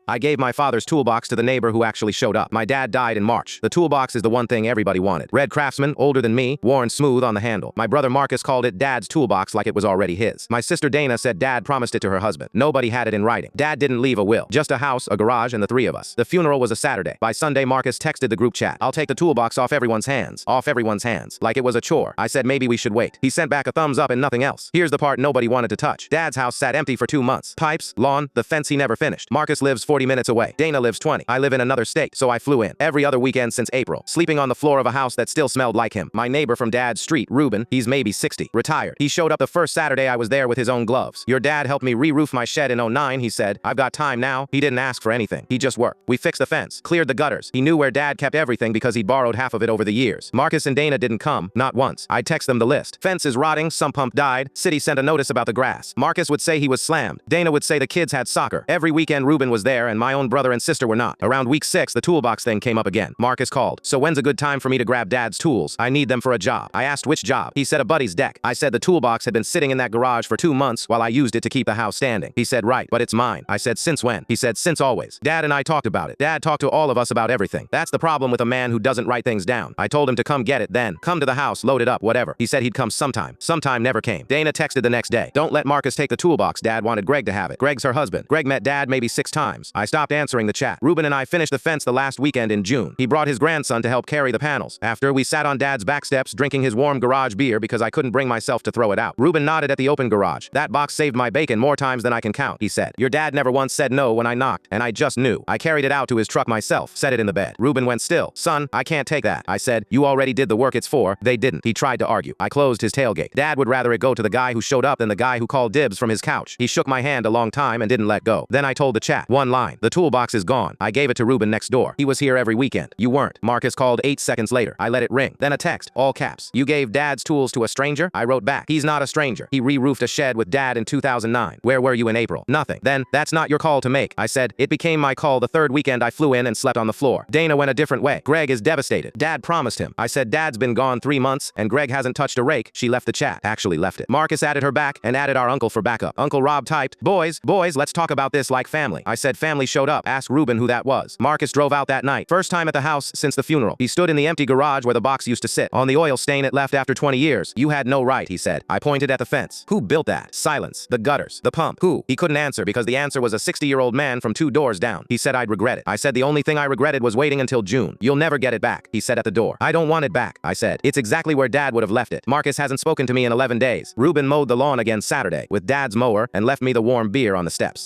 I gave my father's toolbox to the neighbor who actually showed up. My dad died in March. The toolbox is the one thing everybody wanted. Red Craftsman, older than me, worn smooth on the handle. My brother Marcus called it Dad's toolbox like it was already his. My sister Dana said Dad promised it to her husband. Nobody had it in writing. Dad didn't leave a will. Just a house, a garage, and the three of us. The funeral was a Saturday. By Sunday, Marcus texted the group chat. I'll take the toolbox off everyone's hands. Off everyone's hands. Like it was a chore. I said maybe we should wait. He sent back a thumbs up and nothing else. Here's the part nobody wanted to touch. Dad's house sat empty for 2 months. Pipes, lawn, the fence he never finished. Marcus lives 40 minutes away. Dana lives 20. I live in another state, so I flew in. Every other weekend since April. Sleeping on the floor of a house that still smelled like him. My neighbor from Dad's street, Ruben, he's maybe 60. Retired. He showed up the first Saturday I was there with his own gloves. Your dad helped me re-roof my shed in '09, he said. I've got time now. He didn't ask for anything. He just worked. We fixed the fence. Cleared the gutters. He knew where Dad kept everything because he'd borrowed half of it over the years. Marcus and Dana didn't come. Not once. I'd text them the list. Fence is rotting. Sump pump died. City sent a notice about the grass. Marcus would say he was slammed. Dana would say the kids had soccer. Every weekend Ruben was there and my own brother and sister were not. Around week 6, the toolbox thing came up again. Marcus called. So when's a good time for me to grab Dad's tools? I need them for a job. I asked which job. He said a buddy's deck. I said the toolbox had been sitting in that garage for 2 months while I used it to keep the house standing. He said right, but it's mine. I said since when? He said since always. Dad and I talked about it. Dad talked to all of us about everything. That's the problem with a man who doesn't write things down. I told him to come get it then. Come to the house, load it up, whatever. He said he'd come sometime. Sometime never came. Dana texted the next day. Don't let Marcus take the toolbox. Dad wanted Greg to have it. Greg's her husband. Greg met Dad maybe 6 times. I stopped answering the chat. Ruben and I finished the fence the last weekend in June. He brought his grandson to help carry the panels. After, we sat on Dad's back steps drinking his warm garage beer because I couldn't bring myself to throw it out. Ruben nodded at the open garage. That box saved my bacon more times than I can count, he said. Your dad never once said no when I knocked, and I just knew. I carried it out to his truck myself, set it in the bed. Ruben went still. Son, I can't take that. I said, you already did the work it's for. They didn't. He tried to argue. I closed his tailgate. Dad would rather it go to the guy who showed up than the guy who called dibs from his couch. He shook my hand a long time and didn't let go. Then I told the chat. One line. The toolbox is gone. I gave it to Ruben next door. He was here every weekend. You weren't. Marcus called 8 seconds later. I let it ring. Then a text. All caps. You gave Dad's tools to a stranger? I wrote back. He's not a stranger. He re-roofed a shed with Dad in 2009. Where were you in April? Nothing. Then, that's not your call to make. I said, it became my call the 3rd weekend I flew in and slept on the floor. Dana went a different way. Greg is devastated. Dad promised him. I said Dad's been gone 3 months and Greg hasn't touched a rake. She left the chat. Actually left it. Marcus added her back and added our uncle for backup. Uncle Rob typed, boys, let's talk about this like family. I said family showed up. Ask Ruben who that was. Marcus drove out that night. First time at the house since the funeral. He stood in the empty garage where the box used to sit. On the oil stain it left after 20 years. You had no right, he said. I pointed at the fence. Who built that? Silence. The gutters. The pump. Who? He couldn't answer because the answer was a 60-year-old man from 2 doors down. He said I'd regret it. I said the only thing I regretted was waiting until June. You'll never get it back, he said at the door. I don't want it back, I said. It's exactly where Dad would have left it. Marcus hasn't spoken to me in 11 days. Ruben mowed the lawn again Saturday with Dad's mower and left me the warm beer on the steps.